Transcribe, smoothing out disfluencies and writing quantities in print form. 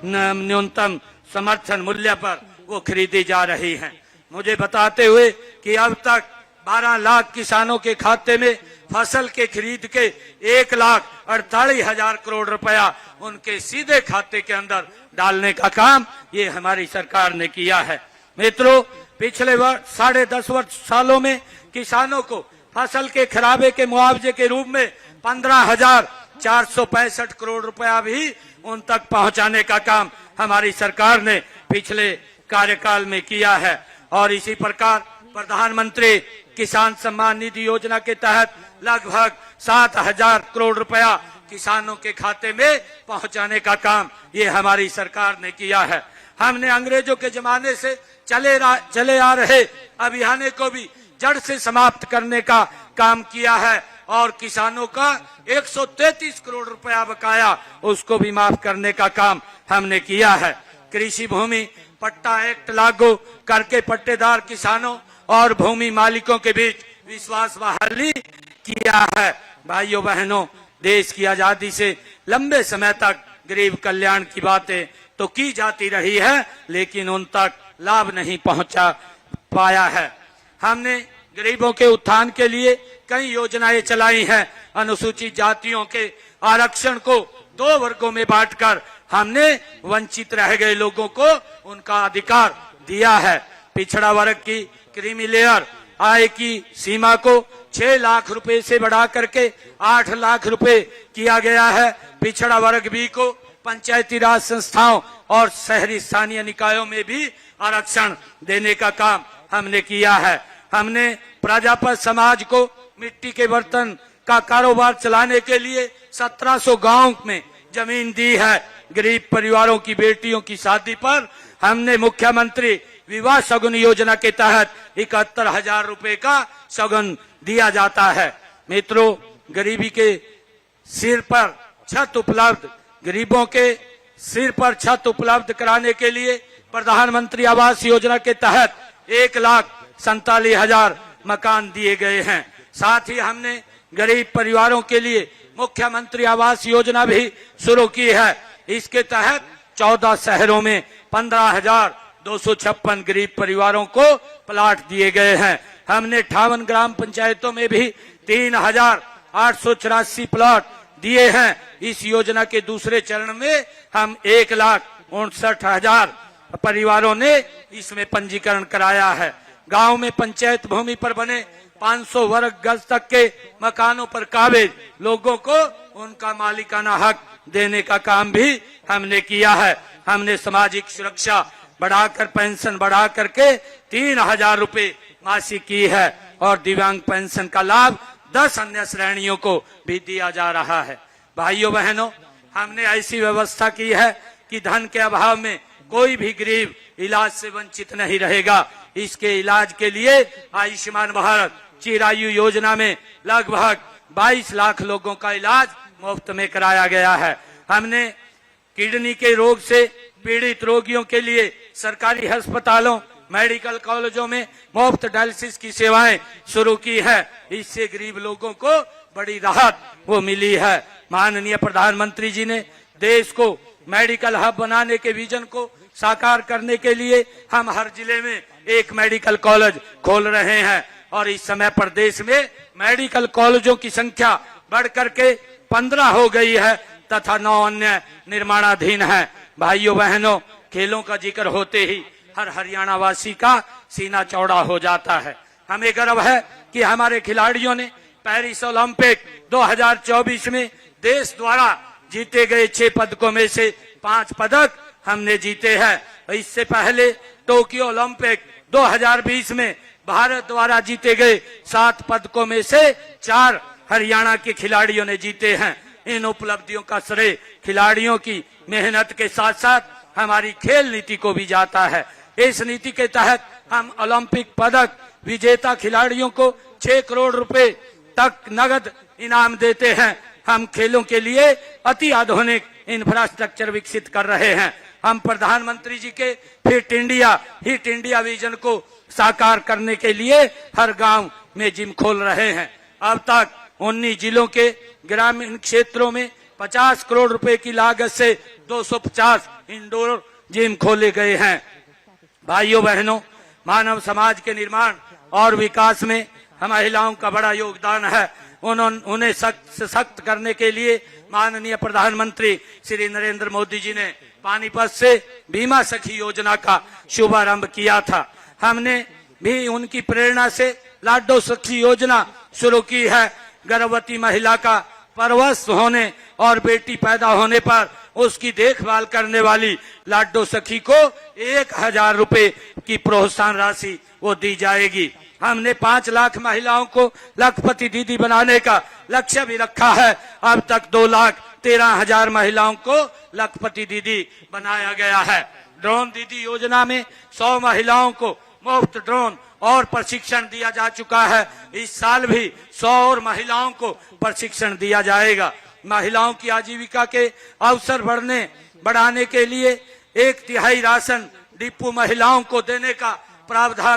न्यूनतम समर्थन मूल्य पर वो खरीदी जा रही हैं। मुझे बताते हुए कि अब तक 12 लाख किसानों के खाते में फसल के खरीद के 1,48,000 करोड़ रुपया उनके सीधे खाते के अंदर डालने का काम ये हमारी सरकार ने किया है। मित्रों, पिछले 10.5 सालों में किसानों को फसल के खराबे के मुआवजे के रूप में 15,465 करोड़ रुपया भी उन तक पहुंचाने का काम हमारी सरकार ने पिछले कार्यकाल में किया है। और इसी प्रकार प्रधानमंत्री किसान सम्मान निधि योजना के तहत लगभग 7,000 करोड़ रुपया किसानों के खाते में पहुंचाने का काम ये हमारी सरकार ने किया है। हमने अंग्रेजों के जमाने से चले आ रहे अभियान को भी जड़ से समाप्त करने का काम किया है और किसानों का 133 करोड़ रुपया बकाया उसको भी माफ करने का काम हमने किया है। कृषि भूमि पट्टा एक्ट लागू करके पट्टेदार किसानों और भूमि मालिकों के बीच विश्वास बहाली किया है। भाइयों बहनों, देश की आजादी से लंबे समय तक गरीब कल्याण की बातें तो की जाती रही है, लेकिन उन तक लाभ नहीं पहुंचा पाया है। हमने गरीबों के उत्थान के लिए कई योजनाएं चलाई हैं। अनुसूचित जातियों के आरक्षण को 2 वर्गों में बांटकर हमने वंचित रह गए लोगों को उनका अधिकार दिया है। पिछड़ा वर्ग की क्रीमी लेयर आय की सीमा को 6 लाख रुपए से बढ़ा करके 8 लाख रुपए किया गया है। पिछड़ा वर्ग बी को पंचायती राज संस्थाओं और शहरी स्थानीय निकायों में भी आरक्षण देने का काम हमने किया है। हमने प्रजापत समाज को मिट्टी के बर्तन का कारोबार चलाने के लिए 1700 गांव में जमीन दी है। गरीब परिवारों की बेटियों की शादी पर हमने मुख्यमंत्री विवाह शगुन योजना के तहत 71,000 रुपए का शगुन दिया जाता है। मित्रों, गरीबी के सिर पर छत उपलब्ध गरीबों के सिर पर छत उपलब्ध कराने के लिए प्रधानमंत्री आवास योजना के तहत 1,47,000 मकान दिए गए हैं। साथ ही हमने गरीब परिवारों के लिए मुख्यमंत्री आवास योजना भी शुरू की है। इसके तहत 14 शहरों में 15,256 गरीब परिवारों को प्लाट दिए गए हैं। हमने 58 ग्राम पंचायतों में भी 3,884 प्लाट दिए हैं। इस योजना के दूसरे चरण में हम 1,59,000 परिवारों ने इसमें पंजीकरण कराया है। गांव में पंचायत भूमि पर बने 500 वर्ग गज तक के मकानों पर काबिज लोगों को उनका मालिकाना हक देने का काम भी हमने किया है। हमने सामाजिक सुरक्षा बढ़ाकर पेंशन बढ़ा करके 3,000 रुपए मासिक की है और दिव्यांग पेंशन का लाभ 10 अन्य श्रेणियों को भी दिया जा रहा है। भाइयों बहनों, हमने ऐसी व्यवस्था की है कि धन के अभाव में कोई भी गरीब इलाज से वंचित नहीं रहेगा। इसके इलाज के लिए आयुष्मान भारत चिरायु योजना में लगभग 22 लाख लोगों का इलाज मुफ्त में कराया गया है। हमने किडनी के रोग से पीड़ित रोगियों के लिए सरकारी अस्पतालों मेडिकल कॉलेजों में मुफ्त डायलिसिस की सेवाएं शुरू की है। इससे गरीब लोगों को बड़ी राहत वो मिली है। माननीय प्रधानमंत्री जी ने देश को मेडिकल हब बनाने के विजन को साकार करने के लिए हम हर जिले में एक मेडिकल कॉलेज खोल रहे हैं और इस समय पर देश में मेडिकल कॉलेजों की संख्या बढ़ करके 15 हो गई है तथा 9 अन्य निर्माणाधीन है। भाइयों बहनों, खेलों का जिक्र होते ही हर हरियाणा वासी का सीना चौड़ा हो जाता है। हमें गर्व है कि हमारे खिलाड़ियों ने पेरिस ओलंपिक 2024 में देश द्वारा जीते गए 6 पदकों में से 5 पदक हमने जीते हैं। इससे पहले टोक्यो ओलंपिक 2020 में भारत द्वारा जीते गए 7 पदकों में से 4 हरियाणा के खिलाड़ियों ने जीते हैं। इन उपलब्धियों का श्रेय खिलाड़ियों की मेहनत के साथ साथ हमारी खेल नीति को भी जाता है। इस नीति के तहत हम ओलंपिक पदक विजेता खिलाड़ियों को 6 करोड़ रुपए तक नगद इनाम देते हैं। हम खेलों के लिए अति आधुनिक इंफ्रास्ट्रक्चर विकसित कर रहे हैं। हम प्रधानमंत्री जी के हिट इंडिया विजन को साकार करने के लिए हर गांव में जिम खोल रहे हैं। अब तक 19 जिलों के ग्रामीण क्षेत्रों में 50 करोड़ रुपए की लागत से 250 इंडोर जिम खोले गए हैं। भाइयों बहनों, मानव समाज के निर्माण और विकास में महिलाओं का बड़ा योगदान है। उन्हें सशक्त करने के लिए माननीय प्रधानमंत्री श्री नरेंद्र मोदी जी ने पानीपत से बीमा सखी योजना का शुभारंभ किया था। हमने भी उनकी प्रेरणा से लाडो सखी योजना शुरू की है। गर्भवती महिला का परवश होने और बेटी पैदा होने पर उसकी देखभाल करने वाली लाडो सखी को 1000 रुपए की प्रोत्साहन राशि वो दी जाएगी। हमने 5 लाख महिलाओं को लखपति दीदी बनाने का लक्ष्य भी रखा है। अब तक 2,13,000 महिलाओं को लखपति दीदी बनाया गया है। ड्रोन दीदी योजना में 100 महिलाओं को मुफ्त ड्रोन और प्रशिक्षण दिया जा चुका है। इस साल भी 100 और महिलाओं को प्रशिक्षण दिया जाएगा। महिलाओं की आजीविका के अवसर बढ़ाने के लिए 1/3 राशन डिपो महिलाओं को देने का प्रावधान